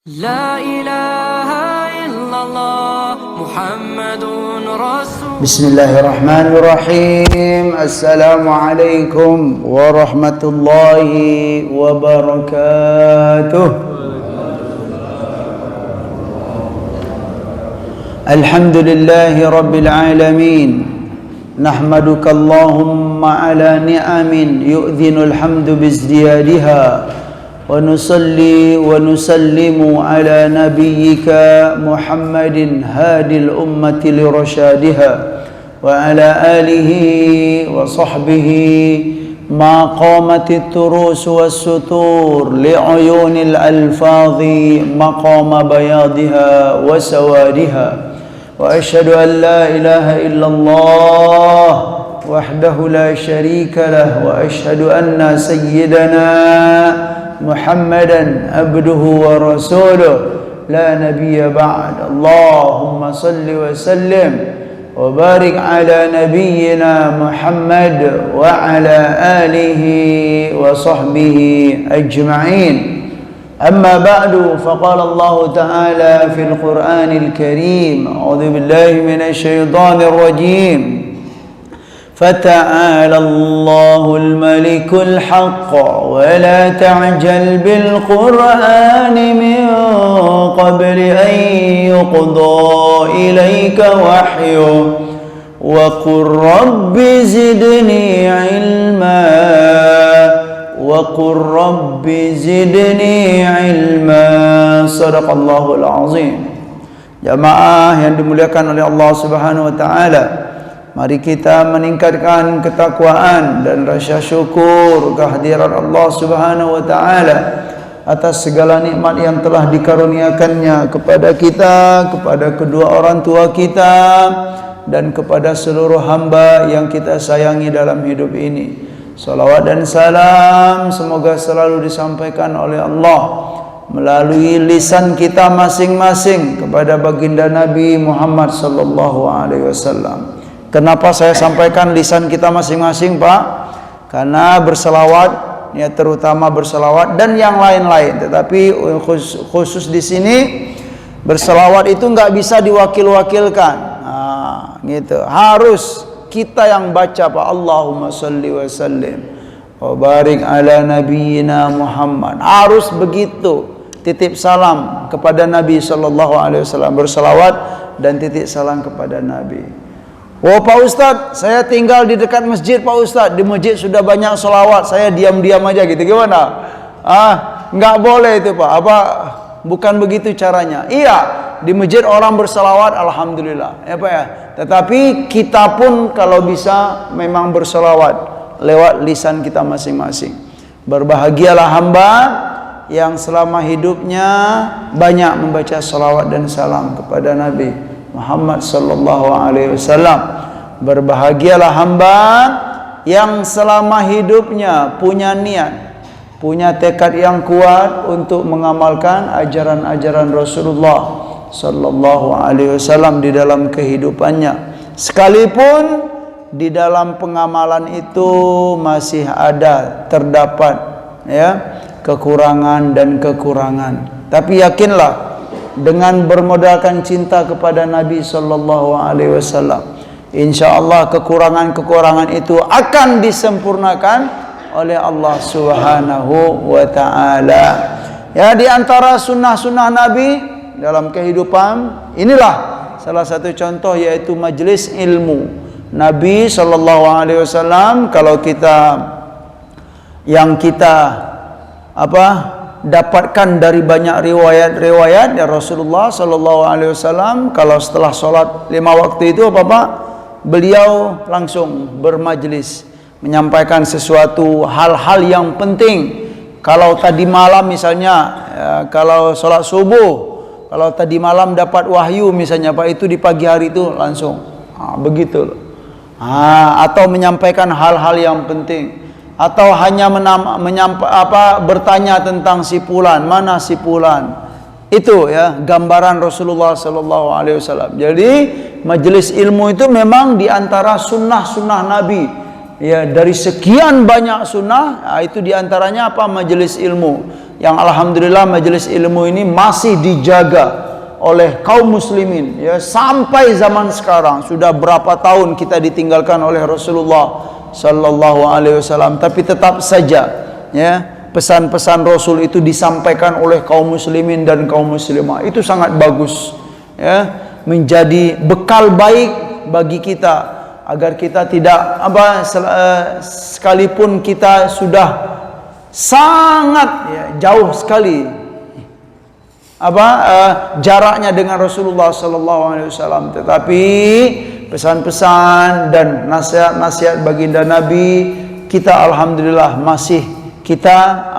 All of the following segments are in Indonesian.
لا إله إلا الله محمد رسول بسم الله الرحمن الرحيم. السلام عليكم ورحمة الله وبركاته. الحمد لله رب العالمين. نحمدك اللهم على نعم يؤذن الحمد بازديادها، ونصلي ونسلم على نبيك محمد هادي الأمة لرشادها، وعلى آله وصحبه ما قامت التروس والسطور لعيون الألفاظ مقام بياضها وسوادها، وأشهد أن لا إله إلا الله وحده لا شريك له، وأشهد أن سيدنا محمدا عبده ورسوله لا نبي بعد. اللهم صل وسلم وبارك على نبينا محمد وعلى آله وصحبه أجمعين. أما بعد، فقال الله تعالى في القرآن الكريم: أعوذ بالله من الشيطان الرجيم، فتعالى الله الملك الحق ولا تعجل بالقرآن من قبل أن يقضى إليك وحيه وقل رب زدني علما وقل رب زدني علما. صدق الله العظيم. Jamaah yang dimuliakan oleh Allah Subhanahu wa taala, mari kita meningkatkan ketakwaan dan rasa syukur kehadiran Allah Subhanahu wa taala atas segala nikmat yang telah dikaruniakannya kepada kita, kepada kedua orang tua kita, dan kepada seluruh hamba yang kita sayangi dalam hidup ini. Salawat dan salam semoga selalu disampaikan oleh Allah melalui lisan kita masing-masing kepada baginda Nabi Muhammad sallallahu alaihi wasallam. Kenapa saya sampaikan lisan kita masing-masing, Pak? Karena berselawat, ya, terutama berselawat dan yang lain-lain. Tetapi khusus di sini berselawat itu nggak bisa diwakil-wakilkan. Nah, gitu. Harus kita yang baca, Pak. Allahumma sholli wa sallim wa barik ala nabiyyina Muhammad. Harus begitu. Titip salam kepada Nabi sallallahu alaihi wasallam, berselawat dan titip salam kepada Nabi. Oh Pak Ustadz, saya tinggal di dekat masjid Pak Ustadz. Di masjid sudah banyak selawat, saya diam-diam aja gitu. Gimana? Nggak boleh itu Pak. Bukan begitu caranya. Iya, di masjid orang berselawat, alhamdulillah. Ya Pak ya. Tetapi kita pun kalau bisa memang berselawat lewat lisan kita masing-masing. Berbahagialah hamba yang selama hidupnya banyak membaca selawat dan salam kepada Nabi Muhammad sallallahu alaihi wasallam. Berbahagialah hamba yang selama hidupnya punya niat, punya tekad yang kuat untuk mengamalkan ajaran-ajaran Rasulullah sallallahu alaihi wasallam di dalam kehidupannya. Sekalipun di dalam pengamalan itu masih terdapat ya kekurangan dan kekurangan. Tapi yakinlah, dengan bermodalkan cinta kepada Nabi sallallahu alaihi wasallam, insyaallah kekurangan-kekurangan itu akan disempurnakan oleh Allah Subhanahu wa taala. Ya, di antara sunnah-sunnah Nabi dalam kehidupan, inilah salah satu contoh, yaitu majelis ilmu. Nabi sallallahu alaihi wasallam, kalau kita dapatkan dari banyak riwayat ya, Rasulullah sallallahu alaihi wasallam kalau setelah sholat 5 waktu itu Pak, beliau langsung bermajlis menyampaikan sesuatu hal-hal yang penting. Kalau tadi malam misalnya ya, kalau sholat subuh, kalau tadi malam dapat wahyu misalnya Pak, itu di pagi hari itu langsung begitu. Atau menyampaikan hal-hal yang penting, atau hanya bertanya tentang si fulan, mana si fulan. Itu ya gambaran Rasulullah sallallahu alaihi wasallam. Jadi majelis ilmu itu memang di antara sunnah-sunnah Nabi ya dari sekian banyak sunnah, itu diantaranya apa? Majelis ilmu, yang alhamdulillah majelis ilmu ini masih dijaga oleh kaum muslimin ya sampai zaman sekarang. Sudah berapa tahun kita ditinggalkan oleh Rasulullah sallallahu alaihi wasallam, tapi tetap saja ya pesan-pesan Rasul itu disampaikan oleh kaum muslimin dan kaum muslimah. Itu sangat bagus ya, menjadi bekal baik bagi kita agar kita tidak sekalipun kita sudah sangat ya, jauh sekali jaraknya dengan Rasulullah sallallahu alaihi wasallam, tetapi pesan-pesan dan nasihat-nasihat baginda Nabi kita alhamdulillah masih kita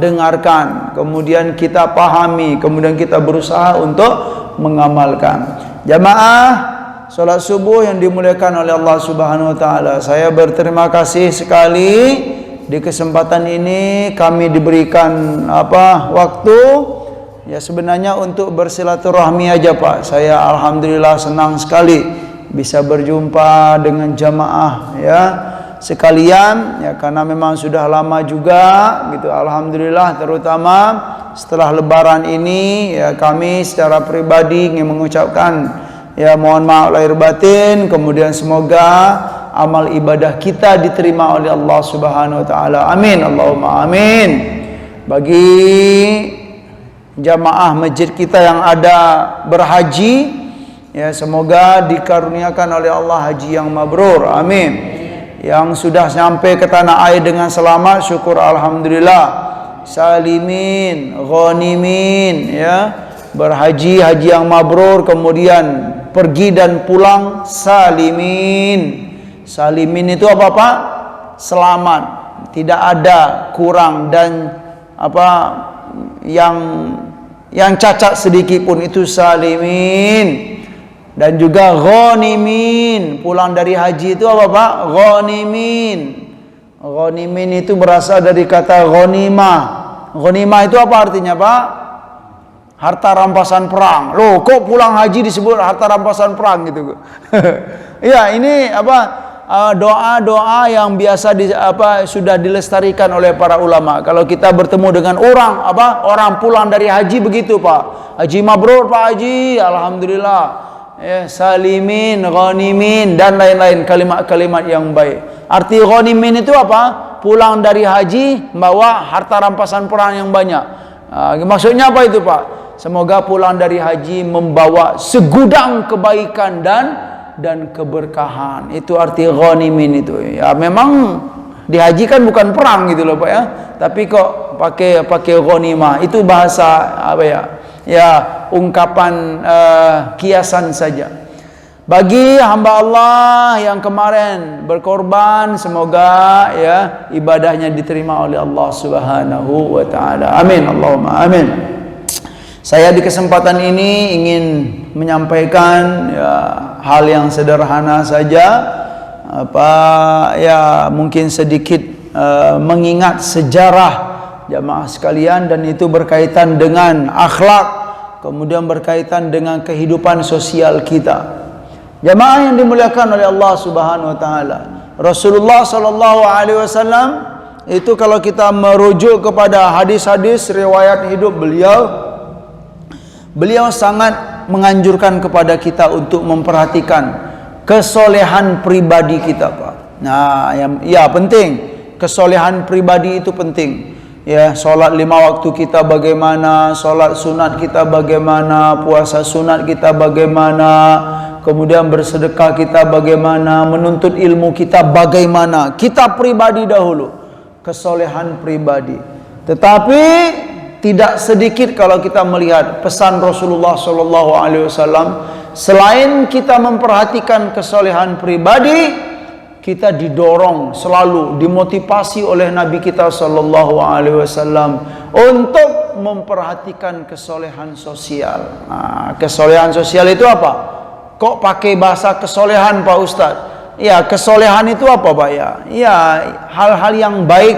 dengarkan, kemudian kita pahami, kemudian kita berusaha untuk mengamalkan. Jamaah salat subuh yang dimuliakan oleh Allah Subhanahu wa taala, saya berterima kasih sekali di kesempatan ini kami diberikan waktu ya sebenarnya untuk bersilaturahmi aja Pak. Saya alhamdulillah senang sekali bisa berjumpa dengan jamaah ya sekalian ya, karena memang sudah lama juga gitu alhamdulillah, terutama setelah lebaran ini ya kami secara pribadi ingin mengucapkan ya mohon maaf lahir batin, kemudian semoga amal ibadah kita diterima oleh Allah Subhanahu wa taala. Amin Allahumma amin. Bagi jamaah masjid kita yang ada berhaji ya semoga dikaruniakan oleh Allah haji yang mabrur. Amin. Yang sudah sampai ke tanah air dengan selamat syukur alhamdulillah. Salimin, ghanimin ya. Berhaji haji yang mabrur, kemudian pergi dan pulang salimin. Salimin itu apa Pak? Selamat, tidak ada kurang dan yang cacat sedikit pun, itu salimin. Dan juga ghanimin, pulang dari haji itu apa Pak? Ghanimin. Ghanimin itu berasal dari kata ghanimah. Ghanimah itu apa artinya Pak? Harta rampasan perang. Loh, kok pulang haji disebut harta rampasan perang gitu? Ya, ini doa-doa yang biasa sudah dilestarikan oleh para ulama. Kalau kita bertemu dengan orang pulang dari haji begitu Pak. Haji mabrur Pak Haji, alhamdulillah. Ya, salimin, ghanimin dan lain-lain kalimat-kalimat yang baik. Arti ghanimin itu apa? Pulang dari haji membawa harta rampasan perang yang banyak. Maksudnya apa itu Pak? Semoga pulang dari haji membawa segudang kebaikan dan keberkahan. Itu arti ghanimin itu. Ya memang di haji kan bukan perang gitu loh Pak ya. Tapi kok pakai ghanimah. Itu bahasa ya ungkapan kiasan saja. Bagi hamba Allah yang kemarin berkorban, semoga ya ibadahnya diterima oleh Allah Subhanahu wa taala. Amin Allahumma amin. Saya di kesempatan ini ingin menyampaikan ya hal yang sederhana saja, mungkin sedikit mengingat sejarah jamaah sekalian, dan itu berkaitan dengan akhlak, kemudian berkaitan dengan kehidupan sosial kita. Jamaah yang dimuliakan oleh Allah Subhanahu wa taala. Rasulullah sallallahu alaihi wasallam itu kalau kita merujuk kepada hadis-hadis riwayat hidup beliau sangat menganjurkan kepada kita untuk memperhatikan kesolehan pribadi kita, Pak. Nah, penting. Kesolehan pribadi itu penting. Ya, solat 5 waktu kita bagaimana, solat sunat kita bagaimana, puasa sunat kita bagaimana, kemudian bersedekah kita bagaimana, menuntut ilmu kita bagaimana. Kita pribadi dahulu, kesolehan pribadi. Tetapi tidak sedikit kalau kita melihat pesan Rasulullah SAW, selain kita memperhatikan kesolehan pribadi, kita didorong selalu dimotivasi oleh Nabi kita SAW untuk memperhatikan kesolehan sosial. Nah, kesolehan sosial itu apa? Kok pakai bahasa kesolehan Pak Ustadz? Ya, kesolehan itu apa Pak ya? Ya, hal-hal yang baik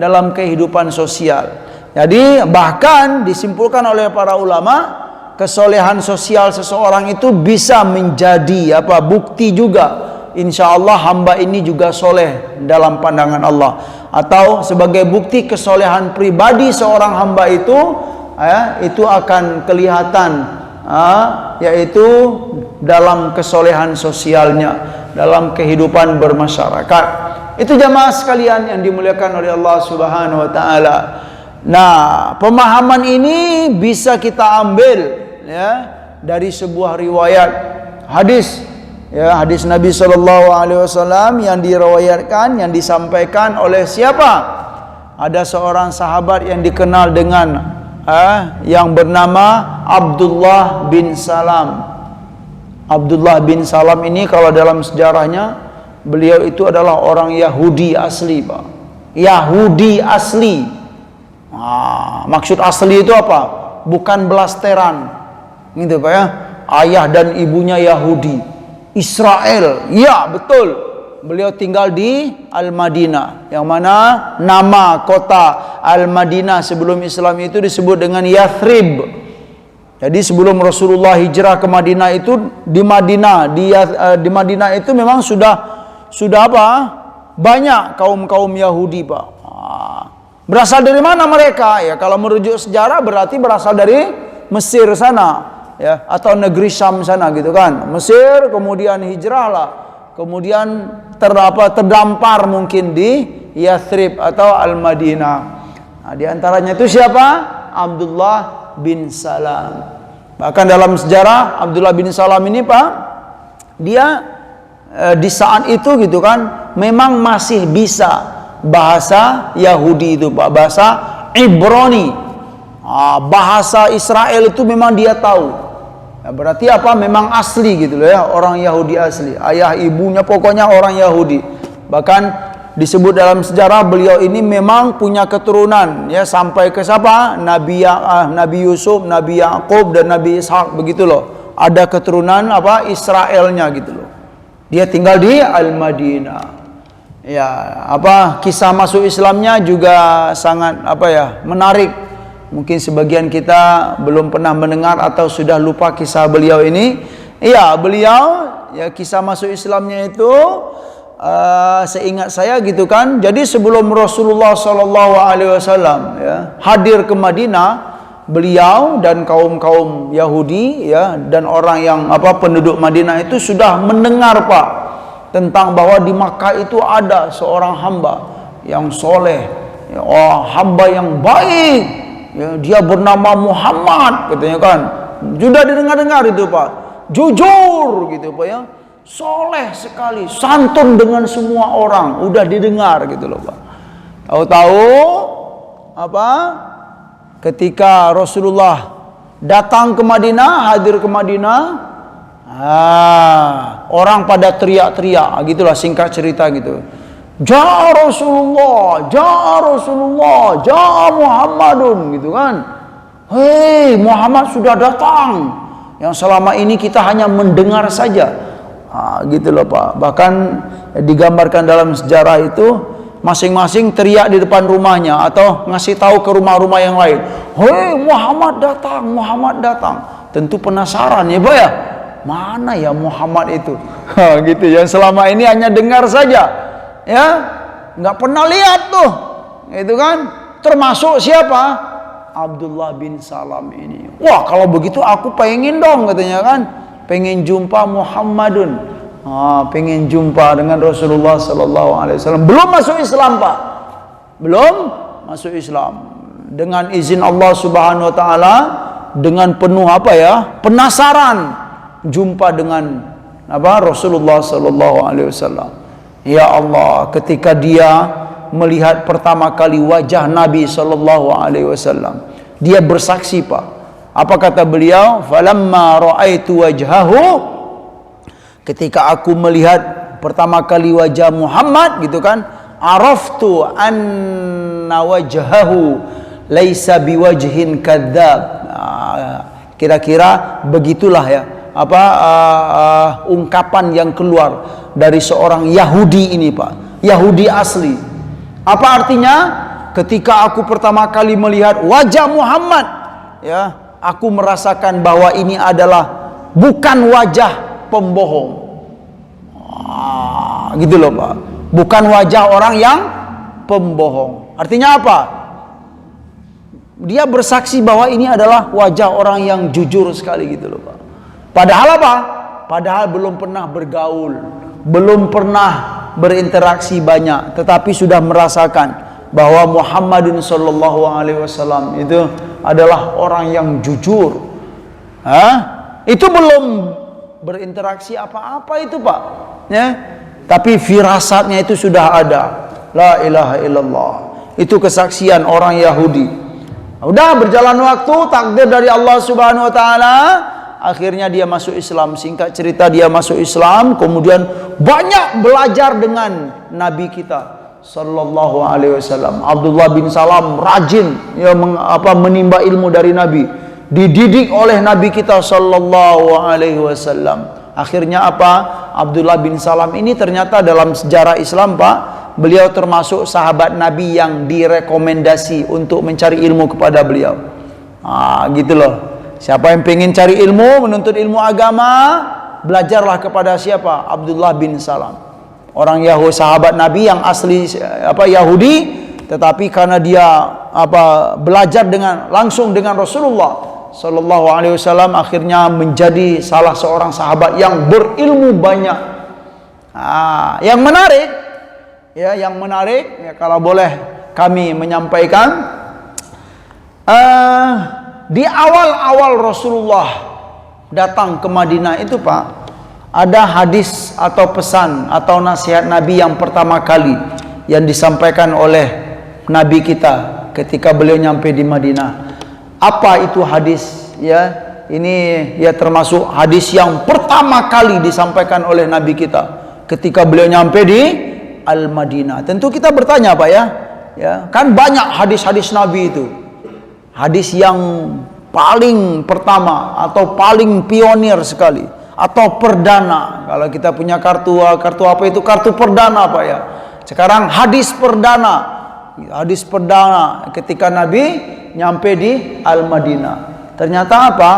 dalam kehidupan sosial. Jadi bahkan disimpulkan oleh para ulama, kesolehan sosial seseorang itu bisa menjadi bukti juga insya Allah hamba ini juga soleh dalam pandangan Allah. Atau sebagai bukti kesolehan pribadi seorang hamba itu akan kelihatan, yaitu dalam kesolehan sosialnya, dalam kehidupan bermasyarakat. Itu jamaah sekalian yang dimuliakan oleh Allah Subhanahu wa taala. Nah, pemahaman ini bisa kita ambil ya dari sebuah riwayat hadis, ya, hadis Nabi sallallahu alaihi wasallam yang diriwayatkan, yang disampaikan oleh siapa? Ada seorang sahabat yang dikenal dengan yang bernama Abdullah bin Salam. Abdullah bin Salam ini kalau dalam sejarahnya, beliau itu adalah orang Yahudi asli, Pak. Yahudi asli. Maksud asli itu apa? Bukan belasteran, gitu Pak ya. Ayah dan ibunya Yahudi, Israel, ya betul. Beliau tinggal di Al-Madinah, yang mana nama kota Al-Madinah sebelum Islam itu disebut dengan Yathrib. Jadi sebelum Rasulullah hijrah ke Madinah itu, di Madinah itu memang sudah apa? Banyak kaum Yahudi, Pak. Berasal dari mana mereka? Ya, kalau merujuk sejarah berarti berasal dari Mesir sana, ya, atau negeri Syam sana, gitu kan. Mesir, kemudian hijrahlah, kemudian terdampar mungkin di Yathrib atau Al-Madinah. Nah, di antaranya itu siapa? Abdullah bin Salam. Bahkan dalam sejarah Abdullah bin Salam ini, Pak, dia di saat itu gitu kan memang masih bisa bahasa Yahudi itu, Pak, bahasa Ibrani. Bahasa Israel itu memang dia tahu. Ya, berarti apa? Memang asli gitu loh ya, orang Yahudi asli. Ayah ibunya pokoknya orang Yahudi. Bahkan disebut dalam sejarah beliau ini memang punya keturunan ya sampai ke siapa? Nabi Yusuf, Nabi Yakub dan Nabi Ishak, begitu loh. Ada keturunan apa? Israelnya gitu loh. Dia tinggal di Al-Madinah. Ya, kisah masuk Islamnya juga sangat menarik. Mungkin sebagian kita belum pernah mendengar atau sudah lupa kisah beliau ini. Iya, beliau ya kisah masuk Islamnya itu seingat saya gitu kan. Jadi sebelum Rasulullah sallallahu alaihi wasallam ya hadir ke Madinah, beliau dan kaum Yahudi ya dan orang yang penduduk Madinah itu sudah mendengar, Pak, tentang bahwa di Makkah itu ada seorang hamba yang soleh, ya, hamba yang baik, ya, dia bernama Muhammad, katanya kan. Sudah didengar-dengar itu, Pak. Jujur gitu, Pak ya. Soleh sekali, santun dengan semua orang, udah didengar gitu loh, Pak. Tahu-tahu ketika Rasulullah datang ke Madinah, hadir ke Madinah, orang pada teriak-teriak, gitulah singkat cerita gitu. Ja Rasulullah, ja Muhammadun, gitu kan. Hei, Muhammad sudah datang. Yang selama ini kita hanya mendengar saja. Gitu loh, Pak. Bahkan digambarkan dalam sejarah itu masing-masing teriak di depan rumahnya atau ngasih tahu ke rumah-rumah yang lain. Hei, Muhammad datang, Muhammad datang. Tentu penasaran ya, Pak ya. Mana ya Muhammad itu? Gitu ya. Selama ini hanya dengar saja, ya, nggak pernah lihat tuh, gitu kan? Termasuk siapa? Abdullah bin Salam ini. Wah, kalau begitu aku pengen dong, katanya kan, pengen jumpa Muhammadun, pengen jumpa dengan Rasulullah Sallallahu Alaihi Wasallam. Belum masuk Islam, Pak, belum masuk Islam. Dengan izin Allah Subhanahu Wa Taala, dengan penuh penasaran. Jumpa dengan Rasulullah sallallahu alaihi wasallam. Ya Allah, ketika dia melihat pertama kali wajah Nabi sallallahu alaihi wasallam, dia bersaksi, Pak. Apa kata beliau? Falamma ra'aitu wajhahu, ketika aku melihat pertama kali wajah Muhammad, gitu kan, araftu anna wajhahu laisa biwajhin kadzab. Kira-kira begitulah ya ungkapan yang keluar dari seorang Yahudi ini, Pak. Yahudi asli. Apa artinya? Ketika aku pertama kali melihat wajah Muhammad, ya, aku merasakan bahwa ini adalah bukan wajah pembohong. Gitu loh Pak. Bukan wajah orang yang pembohong. Artinya apa? Dia bersaksi bahwa ini adalah wajah orang yang jujur sekali gitu loh Pak. Padahal apa? Padahal belum pernah bergaul, belum pernah berinteraksi banyak, tetapi sudah merasakan bahwa Muhammadun sallallahu alaihi wasallam itu adalah orang yang jujur. Itu belum berinteraksi apa-apa itu Pak, ya. Tapi firasatnya itu sudah ada. La ilaha illallah. Itu kesaksian orang Yahudi. Udah berjalan waktu, takdir dari Allah Subhanahu wa taala, akhirnya dia masuk Islam. Singkat cerita dia masuk Islam, kemudian banyak belajar dengan Nabi kita sallallahu alaihi wasallam. Abdullah bin Salam rajin ya menimba ilmu dari Nabi, dididik oleh Nabi kita sallallahu alaihi wasallam. Akhirnya apa? Abdullah bin Salam ini ternyata dalam sejarah Islam Pak, beliau termasuk sahabat Nabi yang direkomendasi untuk mencari ilmu kepada beliau. Gitu loh. Siapa yang pengen cari ilmu, menuntut ilmu agama, belajarlah kepada siapa? Abdullah bin Salam. Orang Yahudi, sahabat Nabi yang asli Yahudi, tetapi karena dia belajar langsung dengan Rasulullah sallallahu alaihi wasallam, akhirnya menjadi salah seorang sahabat yang berilmu banyak. Yang menarik ya, kalau boleh kami menyampaikan, di awal-awal Rasulullah datang ke Madinah itu Pak, ada hadis atau pesan atau nasihat Nabi yang pertama kali yang disampaikan oleh Nabi kita ketika beliau nyampe di Madinah. Apa itu hadis? Ya, ini ya termasuk hadis yang pertama kali disampaikan oleh Nabi kita ketika beliau nyampe di Al-Madinah. Tentu kita bertanya Pak ya, kan banyak hadis-hadis Nabi itu. Hadis yang paling pertama atau paling pionir sekali atau perdana. Kalau kita punya kartu apa itu? Kartu perdana Pak ya. Sekarang hadis perdana ketika Nabi nyampe di Al-Madinah. Ternyata apa?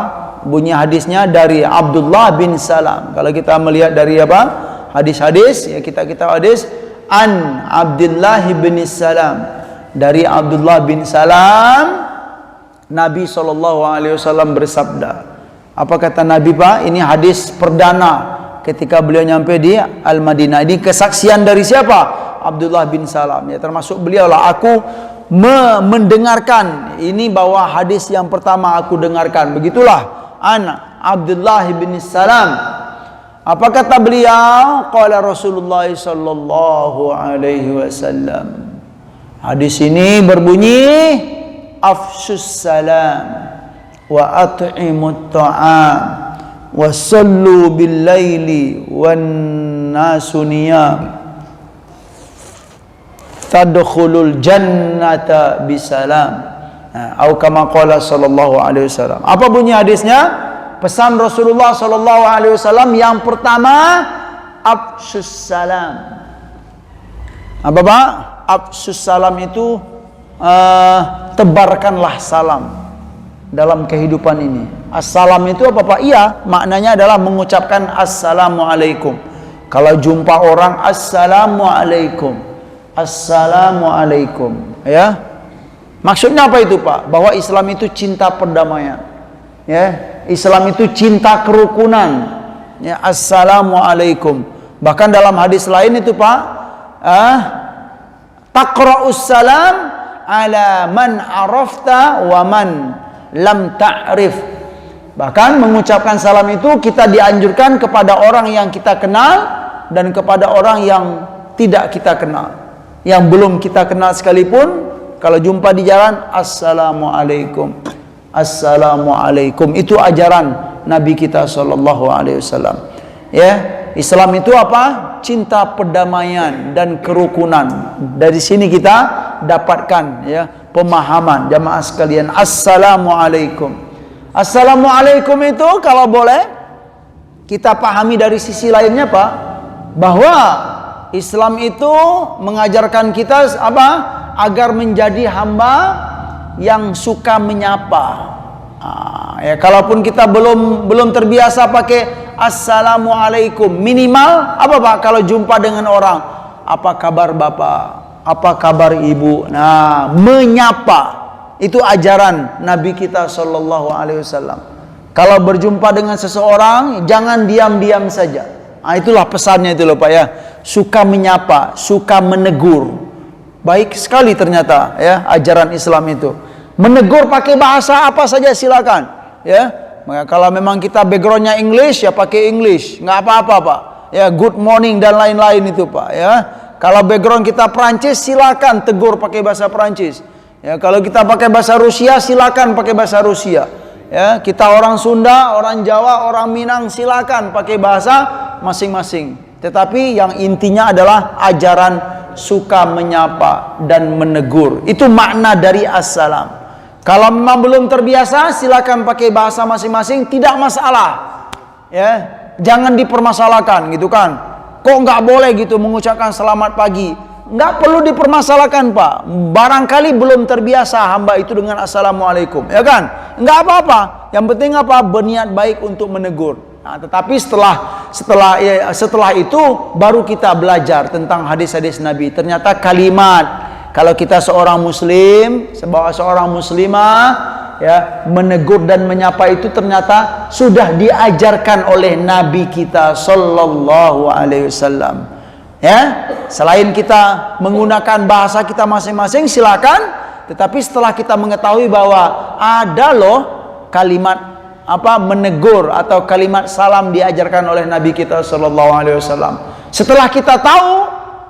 Bunyi hadisnya dari Abdullah bin Salam. Kalau kita melihat dari hadis-hadis ya, kita hadis an Abdullah bin Salam, dari Abdullah bin Salam, Nabi SAW bersabda. Apa kata Nabi Pak? Ini hadis perdana ketika beliau nyampe di Al-Madinah. Ini kesaksian dari siapa? Abdullah bin Salam. Ya, termasuk beliau lah. Aku mendengarkan ini, bahwa hadis yang pertama aku dengarkan. Begitulah an Abdullah bin Salam. Apa kata beliau? Qala Rasulullah sallallahu alaihi wasallam. Hadis ini berbunyi, afsus salam wa at'imut ta'am wa sallu bil laili wan nasu niyam tadkhulul jannata bisalam. Atau kama qala sallallahu alaihi wasallam. Apa bunyi hadisnya? Pesan Rasulullah sallallahu alaihi wasallam yang pertama, afsus salam. Apa Pak? Afsus salam itu tebarkanlah salam dalam kehidupan ini. Assalam itu apa Pak? Iya, maknanya adalah mengucapkan assalamualaikum. Kalau jumpa orang, assalamualaikum, assalamualaikum, ya. Maksudnya apa itu Pak? Bahwa Islam itu cinta perdamaian, ya. Islam itu cinta kerukunan, ya. Assalamualaikum. Bahkan dalam hadis lain itu Pak, taqra'us salam ala man arafta wa man lam ta'rif. Bahkan mengucapkan salam itu kita dianjurkan kepada orang yang kita kenal dan kepada orang yang tidak kita kenal. Yang belum kita kenal sekalipun, kalau jumpa di jalan, assalamualaikum, assalamualaikum. Itu ajaran Nabi kita sallallahu alaihi wasallam. Ya, Islam itu apa? Cinta perdamaian dan kerukunan. Dari sini kita dapatkan ya pemahaman jamaah sekalian. Assalamualaikum. Assalamualaikum itu kalau boleh kita pahami dari sisi lainnya Pak, bahwa Islam itu mengajarkan kita apa? Agar menjadi hamba yang suka menyapa. Ya, kalaupun kita belum terbiasa pakai assalamualaikum. Minimal apa Pak kalau jumpa dengan orang? Apa kabar Bapak? Apa kabar Ibu? Nah, menyapa. Itu ajaran Nabi kita sallallahu alaihi wasallam. Kalau berjumpa dengan seseorang, jangan diam-diam saja. Nah, itulah pesannya itu loh Pak ya. Suka menyapa, suka menegur. Baik sekali ternyata ya ajaran Islam itu. Menegur pakai bahasa apa saja silakan ya. Maka kalau memang kita backgroundnya English ya pakai English, nggak apa-apa Pak. Ya good morning dan lain-lain itu Pak ya. Kalau background kita Prancis silakan tegur pakai bahasa Prancis. Ya, kalau kita pakai bahasa Rusia silakan pakai bahasa Rusia. Ya, kita orang Sunda, orang Jawa, orang Minang silakan pakai bahasa masing-masing. Tetapi yang intinya adalah ajaran suka menyapa dan menegur. Itu makna dari assalam. Kalau memang belum terbiasa silakan pakai bahasa masing-masing, tidak masalah. Ya, jangan dipermasalahkan gitu kan. Kok nggak boleh gitu mengucapkan selamat pagi? Nggak perlu dipermasalahkan Pak. Barangkali belum terbiasa hamba itu dengan assalamualaikum, ya kan? Nggak apa-apa. Yang penting apa? Berniat baik untuk menegur. Nah, tetapi setelah itu baru kita belajar tentang hadis-hadis Nabi. Ternyata kalimat kalau kita seorang muslim, seorang muslimah ya, menegur dan menyapa itu ternyata sudah diajarkan oleh Nabi kita sallallahu alaihi wasallam. Ya, selain kita menggunakan bahasa kita masing-masing silakan, tetapi setelah kita mengetahui bahwa ada loh kalimat menegur atau kalimat salam diajarkan oleh Nabi kita sallallahu alaihi wasallam. Setelah kita tahu,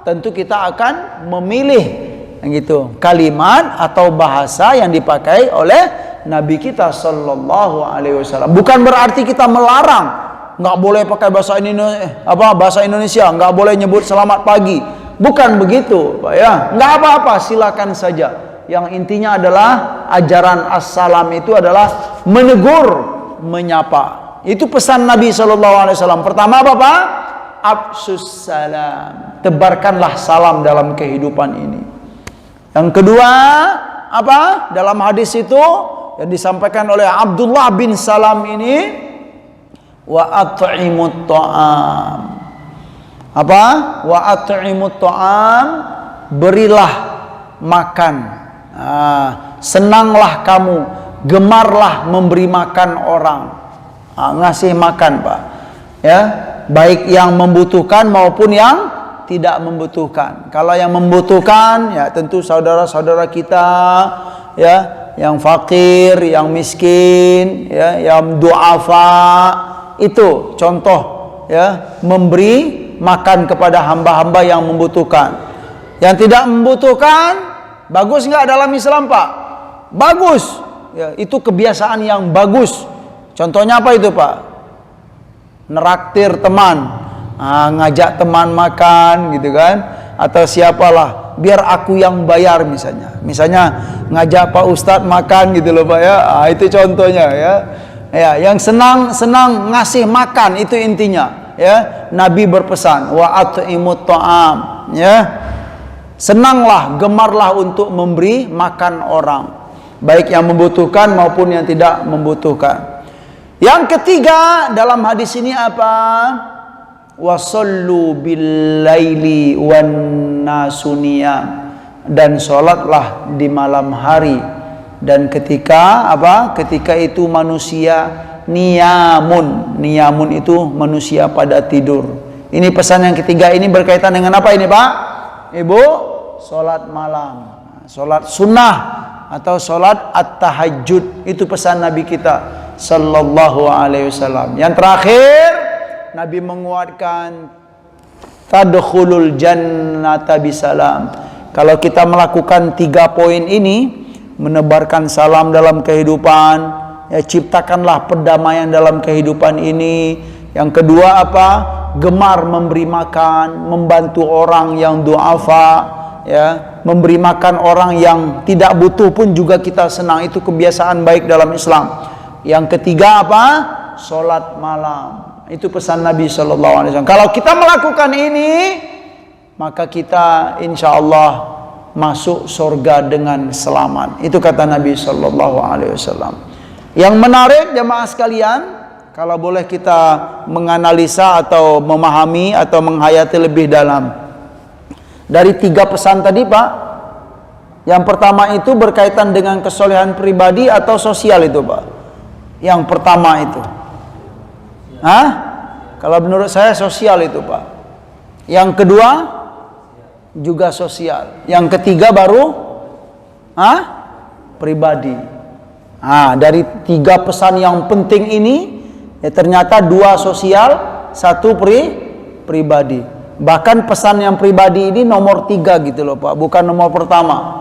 tentu kita akan memilih gitu kalimat atau bahasa yang dipakai oleh Nabi kita sallallahu alaihi wasallam. Bukan berarti kita melarang nggak boleh pakai bahasa Indonesia, nggak boleh nyebut selamat pagi. Bukan begitu, Pak ya. Nggak apa-apa, silakan saja. Yang intinya adalah ajaran assalam itu adalah menegur, menyapa. Itu pesan Nabi SAW. Pertama apa Pak? Afsus salam. Tebarkanlah salam dalam kehidupan ini. Yang kedua apa? Dalam hadis itu yang disampaikan oleh Abdullah bin Salam ini, wa at'imut ta'am. Apa? Wa at'imut ta'am, berilah makan. Senanglah kamu, gemarlah memberi makan orang. Ngasih makan Pak ya, baik yang membutuhkan maupun yang tidak membutuhkan. Kalau yang membutuhkan ya tentu saudara-saudara kita ya, yang fakir, yang miskin ya, yang du'afa. Itu contoh ya, memberi makan kepada hamba-hamba yang membutuhkan. Yang tidak membutuhkan, bagus nggak dalam Islam Pak? Bagus ya, itu kebiasaan yang bagus. Contohnya apa itu Pak? Neraktir teman, ngajak teman makan gitu kan, atau siapalah, biar aku yang bayar misalnya ngajak Pak Ustadz makan gitu loh Pak ya. Itu contohnya ya. Ya, yang senang ngasih makan, itu intinya ya. Nabi berpesan wa at'imut ta'am ya. Senanglah, gemarlah untuk memberi makan orang, baik yang membutuhkan maupun yang tidak membutuhkan. Yang ketiga dalam hadis ini apa? Wasallu bil laili wan nasuniyam, dan sholatlah di malam hari. Dan ketika apa? Ketika itu manusia niyamun. Niyamun itu manusia pada tidur. Ini pesan yang ketiga, ini berkaitan dengan apa ini Pak? Ibu, sholat malam, sholat sunnah atau sholat at-tahajud. Itu pesan Nabi kita sallallahu alaihi wasallam. Yang terakhir, Nabi menguatkan tadkhulul jannata bisalam. Kalau kita melakukan 3 poin ini, menebarkan salam dalam kehidupan ya, ciptakanlah perdamaian dalam kehidupan ini. Yang kedua apa? Gemar memberi makan, membantu orang yang du'afa ya, memberi makan orang yang tidak butuh pun juga kita senang. Itu kebiasaan baik dalam Islam. Yang ketiga apa? Sholat malam. Itu pesan Nabi SAW. Kalau kita melakukan ini, maka kita insya Allah masuk surga dengan selamat. Itu kata Nabi SAW. Yang menarik jemaah sekalian, kalau boleh kita menganalisa atau memahami atau menghayati lebih dalam dari 3 pesan tadi, Pak. Yang pertama itu berkaitan dengan kesolehan pribadi atau sosial itu, Pak. Yang pertama itu. Hah? Kalau menurut saya sosial itu, Pak. Yang kedua juga sosial. Yang ketiga baru pribadi. Dari 3 pesan yang penting ini, ya ternyata 2 sosial, 1 pribadi. Bahkan pesan yang pribadi ini nomor 3 gitu loh, Pak, bukan nomor pertama.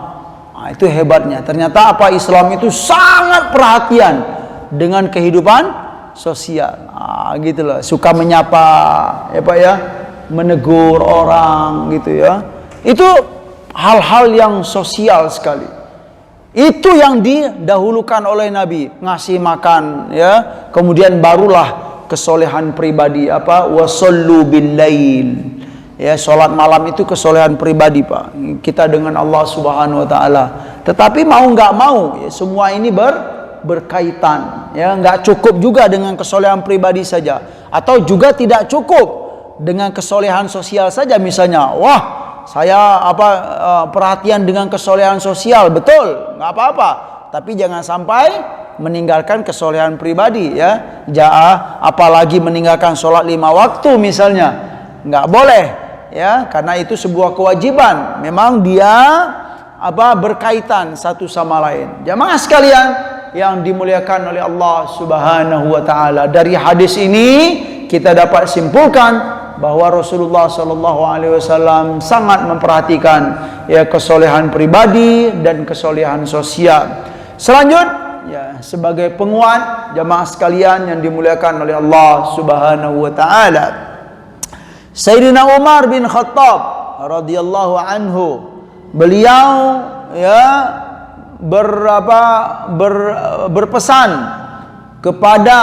Itu hebatnya. Ternyata Islam itu sangat perhatian dengan kehidupan sosial. Gitu loh. Suka menyapa, ya Pak ya, menegur orang gitu ya. Itu hal-hal yang sosial sekali. Itu yang didahulukan oleh Nabi, ngasih makan ya. Kemudian barulah kesolehan pribadi, wasallu bil lail. Ya, salat malam itu kesolehan pribadi, Pak. Kita dengan Allah Subhanahu wa taala. Tetapi mau nggak mau, ya, semua ini berkaitan, ya. Nggak cukup juga dengan kesolehan pribadi saja, atau juga tidak cukup dengan kesolehan sosial saja. Misalnya, saya perhatian dengan kesolehan sosial, betul, nggak apa-apa. Tapi jangan sampai meninggalkan kesolehan pribadi, ya. Apalagi meninggalkan sholat 5 waktu misalnya, nggak boleh, ya, karena itu sebuah kewajiban. Memang dia berkaitan satu sama lain. Jamaah sekalian yang dimuliakan oleh Allah Subhanahu wa taala, dari hadis ini kita dapat simpulkan bahwa Rasulullah sallallahu alaihi wasallam sangat memperhatikan ya kesolehan pribadi dan kesolehan sosial. Selanjutnya, ya, sebagai penguat jamaah sekalian yang dimuliakan oleh Allah Subhanahu wa taala, Sayyidina Umar bin Khattab radhiyallahu anhu, beliau ya berpesan kepada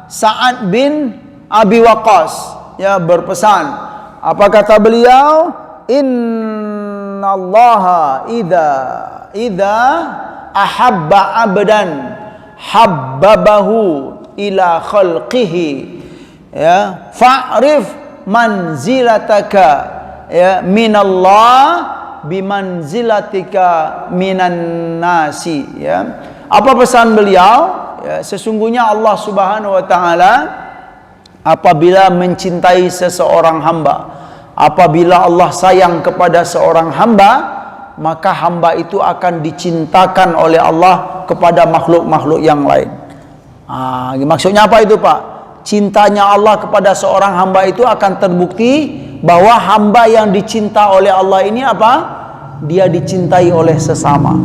Sa'ad bin Abi Waqqas, ya, berpesan. Apa kata beliau? Innallaha idza ahabba abdan habbabahu ila khalqihi, ya, fa'rif manzilataka, ya, minallah bimanzilatika minan nasi, ya. Apa pesan beliau? Ya, sesungguhnya Allah Subhanahu wa taala apabila mencintai seseorang hamba, apabila Allah sayang kepada seorang hamba, maka hamba itu akan dicintakan oleh Allah kepada makhluk-makhluk yang lain. Maksudnya apa itu, Pak? Cintanya Allah kepada seorang hamba itu akan terbukti bahwa hamba yang dicinta oleh Allah ini dia dicintai oleh sesama.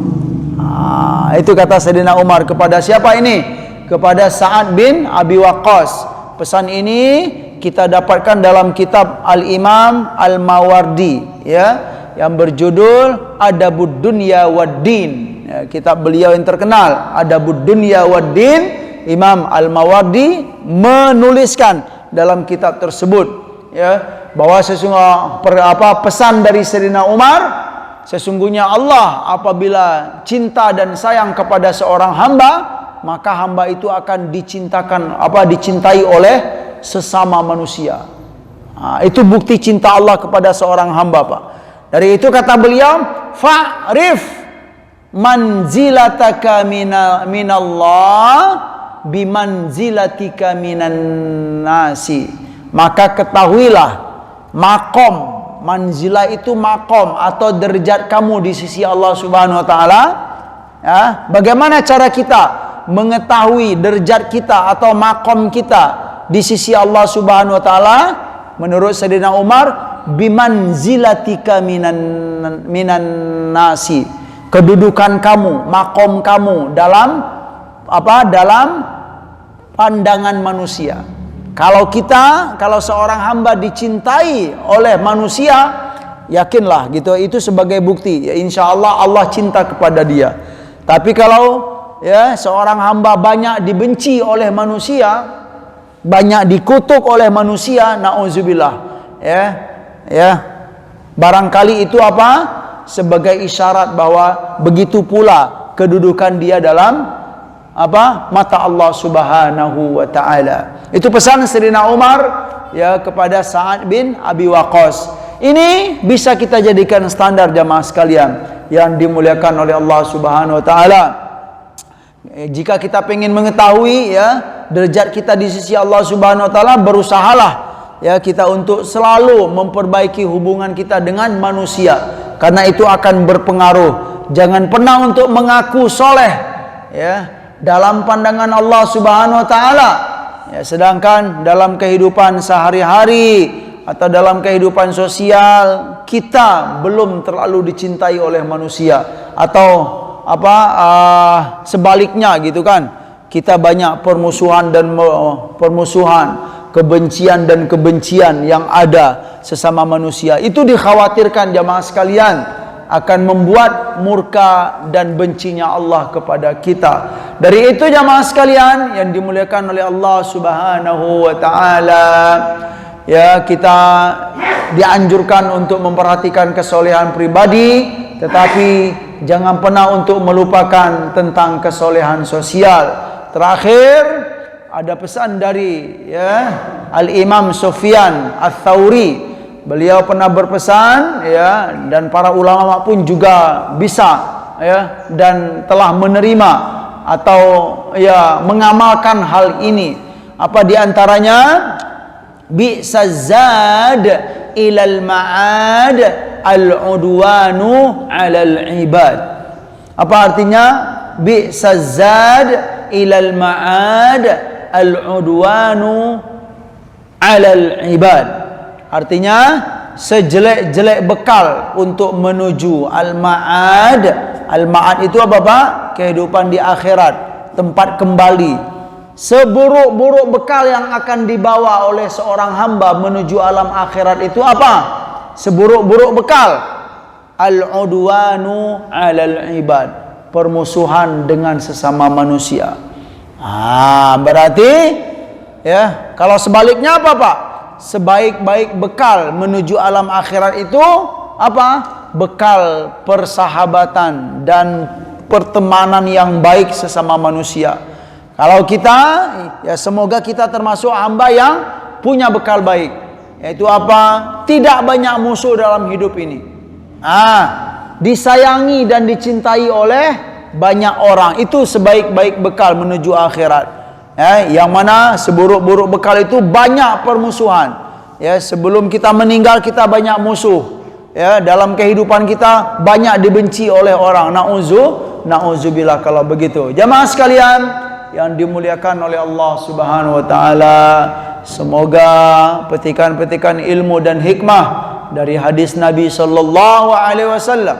Itu kata Sayyidina Umar kepada siapa ini? Kepada Sa'ad bin Abi Waqqas. Pesan ini kita dapatkan dalam kitab Al-Imam Al-Mawardi, ya, yang berjudul Adabud Dunya Waddin. Ya, kitab beliau yang terkenal Adabud Dunya Waddin. Imam Al-Mawardi menuliskan dalam kitab tersebut, ya, bahwa sesungguhnya pesan dari Sayyidina Umar, sesungguhnya Allah apabila cinta dan sayang kepada seorang hamba, maka hamba itu akan dicintai oleh sesama manusia. Itu bukti cinta Allah kepada seorang hamba, Pak. Dari itu kata beliau, fa'rif manzilataka minallah bimanzilatika minan nasi. Maka ketahuilah makom, manzilah itu makom atau derajat kamu di sisi Allah Subhanahu wa taala. Ya, bagaimana cara kita mengetahui derajat kita atau makom kita di sisi Allah Subhanahu wa taala? Menurut Sayyidina Umar, bimanzilatika minan nasi. Kedudukan kamu, makom kamu dalam pandangan manusia. Kalau seorang hamba dicintai oleh manusia, yakinlah gitu, itu sebagai bukti, ya, insya Allah Allah cinta kepada dia. Tapi kalau, ya, seorang hamba banyak dibenci oleh manusia, banyak dikutuk oleh manusia, na'udzubillah, ya, barangkali itu sebagai isyarat bahwa begitu pula kedudukan dia dalam mata Allah Subhanahu wa taala. Itu pesan Sayyidina Umar ya kepada Sa'ad bin Abi Waqqas. Ini bisa kita jadikan standar jamaah sekalian yang dimuliakan oleh Allah Subhanahu wa taala. Jika kita ingin mengetahui ya derajat kita di sisi Allah Subhanahu wa taala, berusahalah ya kita untuk selalu memperbaiki hubungan kita dengan manusia, karena itu akan berpengaruh. Jangan pernah untuk mengaku soleh ya dalam pandangan Allah Subhanahu wa taala ya, sedangkan dalam kehidupan sehari-hari atau dalam kehidupan sosial kita belum terlalu dicintai oleh manusia, atau sebaliknya gitu kan, kita banyak permusuhan, kebencian dan kebencian yang ada sesama manusia. Itu dikhawatirkan jamaah sekalian akan membuat murka dan bencinya Allah kepada kita. Dari itu jamaah sekalian yang dimuliakan oleh Allah Subhanahu wa taala, ya kita dianjurkan untuk memperhatikan kesolehan pribadi, tetapi jangan pernah untuk melupakan tentang kesolehan sosial. Terakhir ada pesan dari ya Al-Imam Sufyan Ats-Tsauri. Beliau pernah berpesan ya, dan para ulama pun juga bisa ya dan telah menerima atau ya mengamalkan hal ini. Apa di antaranya? Bi'sazad ilal ma'ad al-udwanu 'alal ibad. Apa artinya? Bi'sazad ilal ma'ad al-udwanu 'alal ibad. Artinya sejelek-jelek bekal untuk menuju al-ma'ad. Al-ma'ad itu apa Pak? Kehidupan di akhirat, tempat kembali. Seburuk-buruk bekal yang akan dibawa oleh seorang hamba menuju alam akhirat itu apa? Seburuk-buruk bekal. Al-udwanu 'alal ibad. Permusuhan dengan sesama manusia. Berarti ya, kalau sebaliknya apa Pak? Sebaik-baik bekal menuju alam akhirat itu apa? Bekal persahabatan dan pertemanan yang baik sesama manusia. Kalau kita ya semoga kita termasuk hamba yang punya bekal baik, yaitu apa? Tidak banyak musuh dalam hidup ini. Disayangi dan dicintai oleh banyak orang. Itu sebaik-baik bekal menuju akhirat. Yang mana seburuk-buruk bekal itu banyak permusuhan. Ya, sebelum kita meninggal kita banyak musuh. Ya, dalam kehidupan kita banyak dibenci oleh orang. Na'udzubillah kalau begitu. Jamaah sekalian yang dimuliakan oleh Allah Subhanahu wa taala, semoga petikan-petikan ilmu dan hikmah dari hadis Nabi sallallahu alaihi wasallam,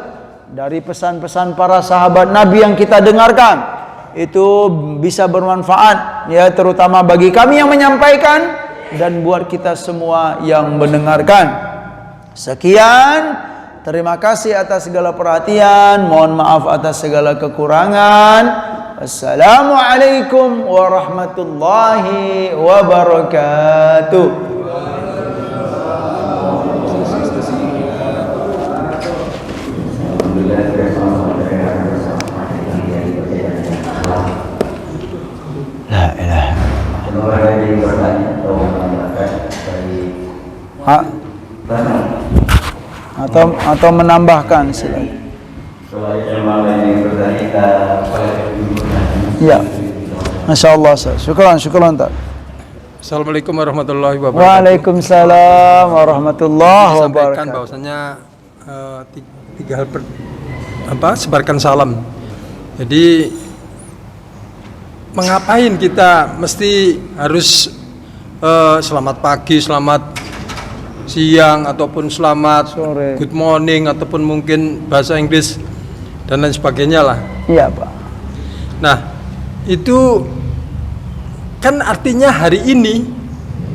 dari pesan-pesan para sahabat Nabi yang kita dengarkan, itu bisa bermanfaat ya, terutama bagi kami yang menyampaikan dan buat kita semua yang mendengarkan. Sekian, terima kasih atas segala perhatian, mohon maaf atas segala kekurangan. Assalamualaikum warahmatullahi wabarakatuh. La ilaha atau menambahkan silakan. Ya, Masya Allah. Syukran tak. Assalamualaikum warahmatullahi wabarakatuh. Waalaikumsalam warahmatullahi wabarakatuh. Sampaikan bahwasanya tiga hal sebarkan salam. Jadi mengapain kita mesti harus selamat pagi, selamat siang, ataupun selamat sore, good morning, ataupun mungkin bahasa Inggris dan lain sebagainya lah. Iya Pak. Nah itu kan artinya hari ini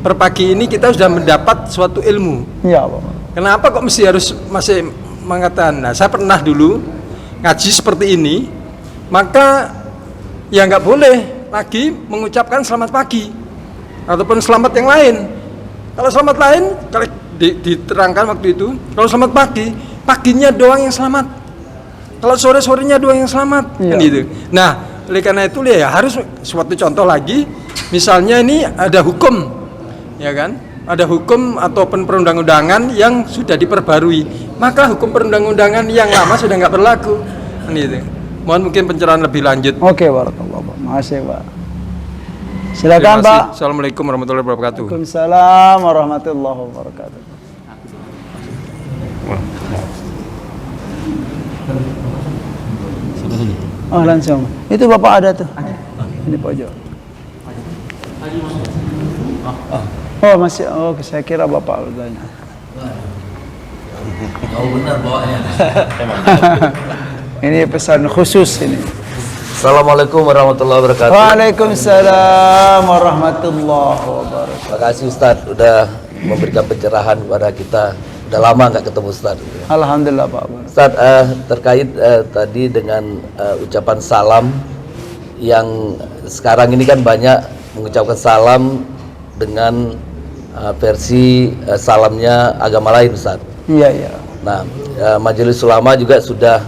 per pagi ini kita sudah mendapat suatu ilmu. Iya Pak. Kenapa kok mesti harus masih mengatakan? Nah saya pernah dulu ngaji seperti ini, maka ya nggak boleh lagi mengucapkan selamat pagi ataupun selamat yang lain. Kalau selamat lain, kalau diterangkan waktu itu, kalau selamat pagi, paginya doang yang selamat. Kalau sore-sorenya doang yang selamat, kan gitu. Nah, Oleh karena itu ya harus suatu contoh lagi, misalnya ini ada hukum, ya kan? Ada hukum atau perundang-undangan yang sudah diperbarui, maka hukum perundang-undangan yang lama sudah nggak berlaku. Gitu. Mohon mungkin pencerahan lebih lanjut. Oke, barakallah, Pak. Makasih, Pak. Silakan, Pak. Assalamualaikum warahmatullahi wabarakatuh. Waalaikumsalam warahmatullahi wabarakatuh. Oh, langsung. Itu Bapak ada tuh. Ini pojok. Oh, masih. Oh, saya kira Bapak bertanya. Oh benar bawanya. Ini pesan khusus ini. Assalamualaikum warahmatullahi wabarakatuh. Waalaikumsalam warahmatullahi wabarakatuh. Terima kasih Ustadz udah memberikan pencerahan kepada kita. Udah lama nggak ketemu Ustadz. Alhamdulillah Pak. Ustadz terkait tadi dengan ucapan salam yang sekarang ini kan banyak mengucapkan salam dengan versi salamnya agama lain Ustadz. Iya, iya. Nah, Majelis Ulama juga sudah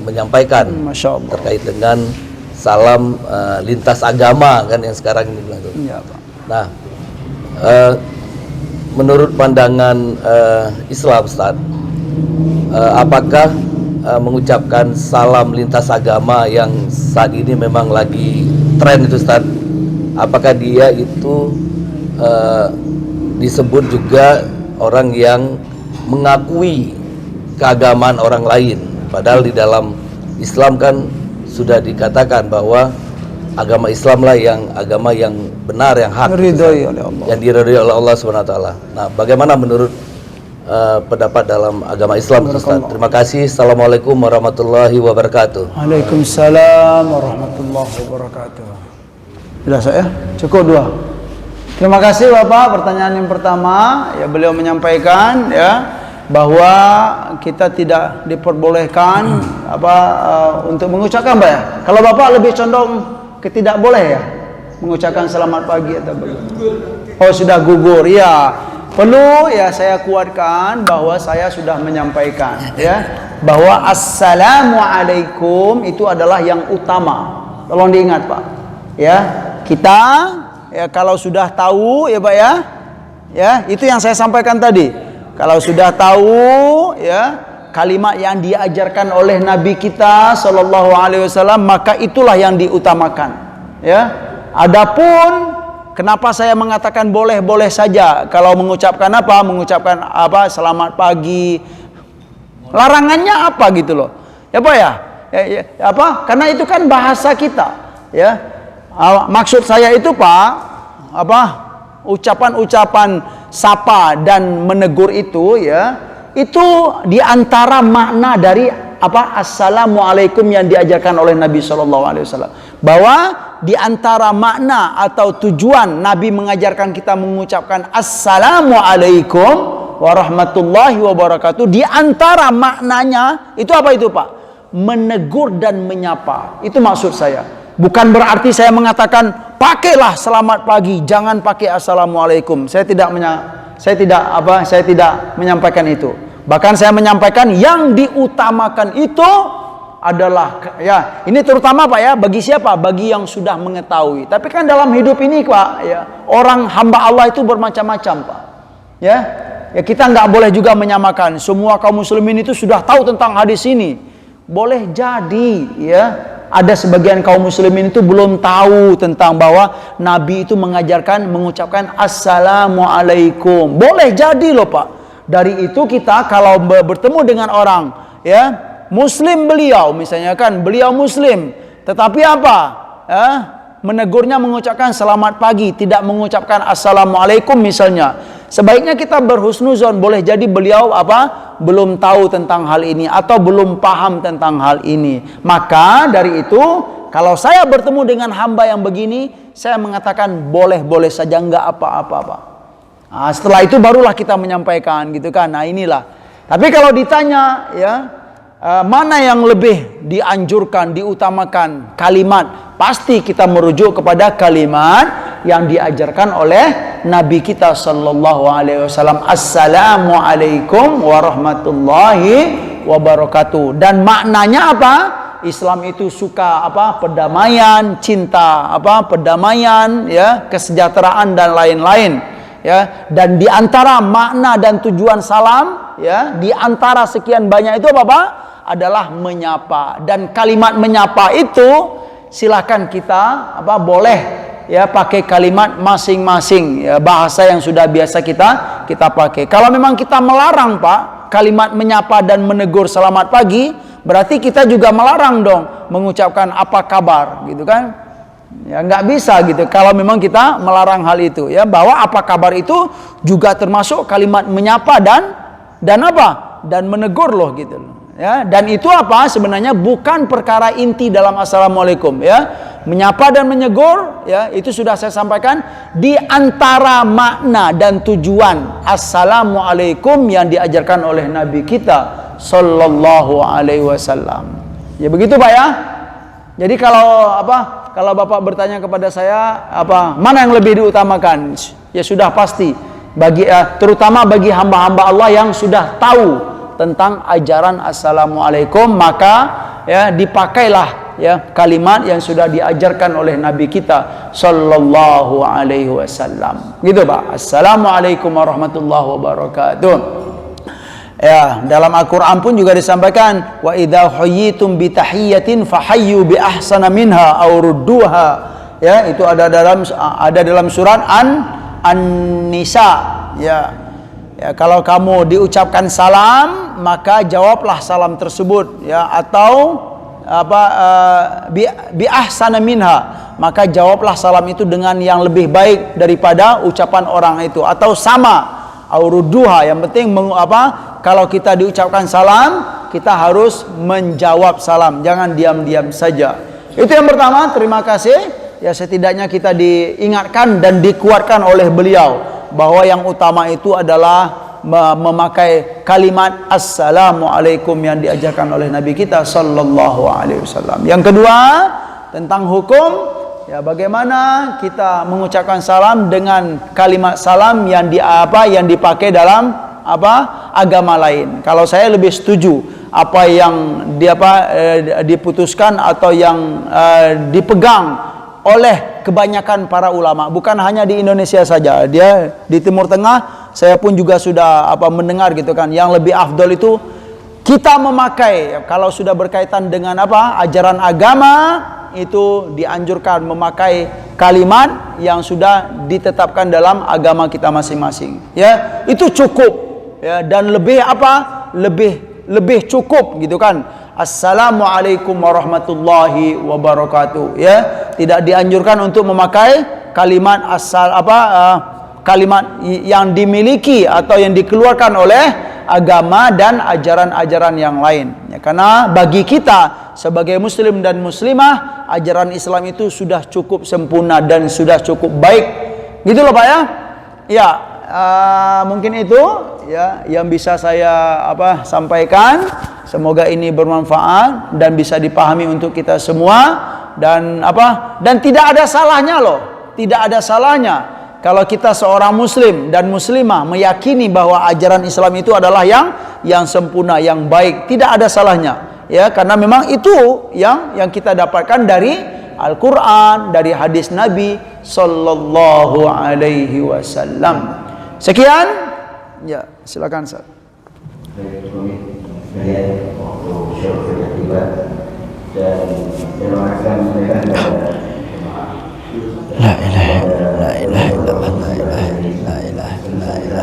menyampaikan Masya Allah. terkait dengan salam lintas agama kan yang sekarang ini bilang itu. Iya, Pak. Nah, menurut pandangan Islam, Ustaz, apakah mengucapkan salam lintas agama yang saat ini memang lagi tren itu, Ustaz, apakah dia itu disebut juga orang yang mengakui keagamaan orang lain, padahal di dalam Islam kan sudah dikatakan bahwa agama Islamlah yang agama yang benar, yang hak, Diridhoi oleh Allah. yang diridhoi oleh Allah Subhanahu wa taala. Nah, bagaimana menurut pendapat dalam agama Islam, Ustaz? Terima kasih. Assalamualaikum warahmatullahi wabarakatuh. Waalaikumsalam warahmatullahi wabarakatuh. Jelas ya? Cukup dua. Terima kasih Bapak. Pertanyaan yang pertama, ya beliau menyampaikan ya bahwa kita tidak diperbolehkan untuk mengucapkan Pak ya. Kalau Bapak lebih condong ke tidak boleh ya mengucapkan selamat pagi atau belum? Oh, sudah gugur ya. Perlu ya saya kuatkan bahwa saya sudah menyampaikan ya bahwa assalamualaikum itu adalah yang utama. Tolong diingat Pak. Ya, kita ya kalau sudah tahu ya Pak ya itu yang saya sampaikan tadi. Kalau sudah tahu ya kalimat yang diajarkan oleh Nabi kita sallallahu alaihi wasallam, maka itulah yang diutamakan ya. Adapun kenapa saya mengatakan boleh-boleh saja kalau mengucapkan selamat pagi, larangannya apa gitu loh ya Pak ya, karena itu kan bahasa kita ya. Maksud saya itu Pak ucapan-ucapan sapa dan menegur itu ya, itu diantara makna dari assalamualaikum yang diajarkan oleh Nabi SAW, bahwa diantara makna atau tujuan Nabi mengajarkan kita mengucapkan assalamualaikum warahmatullahi wabarakatuh, diantara maknanya itu apa itu Pak? Menegur dan menyapa. Itu maksud saya. Bukan berarti saya mengatakan pakailah selamat pagi, jangan pakai assalamualaikum. Saya tidak menyampaikan itu. Bahkan saya menyampaikan yang diutamakan itu adalah ya, ini terutama Pak ya, bagi siapa? Bagi yang sudah mengetahui. Tapi kan dalam hidup ini Pak ya, orang hamba Allah itu bermacam-macam Pak. Ya kita nggak boleh juga menyamakan. Semua kaum muslimin itu sudah tahu tentang hadis ini. Boleh jadi ya ada sebagian kaum muslimin itu belum tahu tentang bahwa Nabi itu mengajarkan mengucapkan assalamualaikum. Boleh jadi loh Pak. Dari itu kita kalau bertemu dengan orang ya muslim, beliau misalnya kan beliau muslim, tetapi menegurnya mengucapkan selamat pagi, tidak mengucapkan assalamualaikum misalnya, sebaiknya kita berhusnuzon. Boleh jadi beliau belum tahu tentang hal ini atau belum paham tentang hal ini. Maka dari itu kalau saya bertemu dengan hamba yang begini, saya mengatakan boleh-boleh saja, enggak apa-apa. Nah, setelah itu barulah kita menyampaikan gitu kan. Nah inilah. Tapi kalau ditanya ya mana yang lebih dianjurkan, diutamakan kalimat, pasti kita merujuk kepada kalimat yang diajarkan oleh Nabi kita sallallahu alaihi wasallam, assalamualaikum warahmatullahi wabarakatuh. Dan maknanya apa? Islam itu suka perdamaian, cinta perdamaian, ya, kesejahteraan dan lain-lain, ya. Dan di antara makna dan tujuan salam, ya, di antara sekian banyak itu adalah menyapa. Dan kalimat menyapa itu silakan kita boleh, ya, pakai kalimat masing-masing, ya, bahasa yang sudah biasa kita pakai. Kalau memang kita melarang, Pak, kalimat menyapa dan menegur selamat pagi, berarti kita juga melarang dong mengucapkan apa kabar, gitu kan? Ya, nggak bisa gitu kalau memang kita melarang hal itu, ya, bahwa apa kabar itu juga termasuk kalimat menyapa dan menegur loh, gitu loh, ya. Dan itu sebenarnya bukan perkara inti dalam assalamualaikum, ya. Menyapa dan menegur, ya, itu sudah saya sampaikan di antara makna dan tujuan assalamualaikum yang diajarkan oleh Nabi kita sallallahu alaihi wasallam. Ya begitu, Pak, ya. Jadi kalau Bapak bertanya kepada saya mana yang lebih diutamakan, ya sudah pasti terutama bagi hamba-hamba Allah yang sudah tahu tentang ajaran assalamualaikum, maka, ya, dipakailah, ya, kalimat yang sudah diajarkan oleh Nabi kita sallallahu alaihi wasallam. Gitu, Pak. Assalamualaikum warahmatullahi wabarakatuh. Ya, dalam Al-Qur'an pun juga disampaikan wa idza huyyitum bi tahiyyatin fahayyu bi ahsana minha aw rudduha. Ya, itu ada dalam surat An-Nisa, ya. Ya, kalau kamu diucapkan salam, maka jawablah salam tersebut, ya, atau bi ahsana minha, maka jawablah salam itu dengan yang lebih baik daripada ucapan orang itu, atau sama auruduha. Yang penting kalau kita diucapkan salam, kita harus menjawab salam, jangan diam-diam saja. Itu yang pertama. Terima kasih, ya, setidaknya kita diingatkan dan dikuatkan oleh beliau bahwa yang utama itu adalah memakai kalimat assalamualaikum yang diajarkan oleh Nabi kita sallallahu alaihi wasallam. Yang kedua, tentang hukum, ya, bagaimana kita mengucapkan salam dengan kalimat salam yang dipakai dalam agama lain. Kalau saya lebih setuju apa yang diputuskan atau yang dipegang oleh kebanyakan para ulama, bukan hanya di Indonesia saja, dia di Timur Tengah. Saya pun juga sudah mendengar, gitu kan, yang lebih afdol itu kita memakai, kalau sudah berkaitan dengan ajaran agama, itu dianjurkan memakai kalimat yang sudah ditetapkan dalam agama kita masing-masing, ya. Itu cukup, ya, dan lebih cukup, gitu kan. Assalamualaikum warahmatullahi wabarakatuh, ya. Tidak dianjurkan untuk memakai kalimat kalimat yang dimiliki atau yang dikeluarkan oleh agama dan ajaran-ajaran yang lain, ya. Karena bagi kita sebagai muslim dan muslimah, ajaran Islam itu sudah cukup sempurna dan sudah cukup baik, gitu loh, Pak, ya. Ya, mungkin itu, ya, yang bisa saya sampaikan. Semoga ini bermanfaat dan bisa dipahami untuk kita semua, dan tidak ada salahnya loh, tidak ada salahnya kalau kita seorang muslim dan muslimah meyakini bahwa ajaran Islam itu adalah yang sempurna, yang baik. Tidak ada salahnya, ya, karena memang itu yang kita dapatkan dari Al-Quran, dari hadis Nabi sallallahu alaihi wasallam. Sekian, ya, silakan, Ustaz. Waktu syukur sudah tiba, dan terima kasih kepada La ilaha illallah, la ilaha illallah, la ilaha illallah, la ilaha illallah.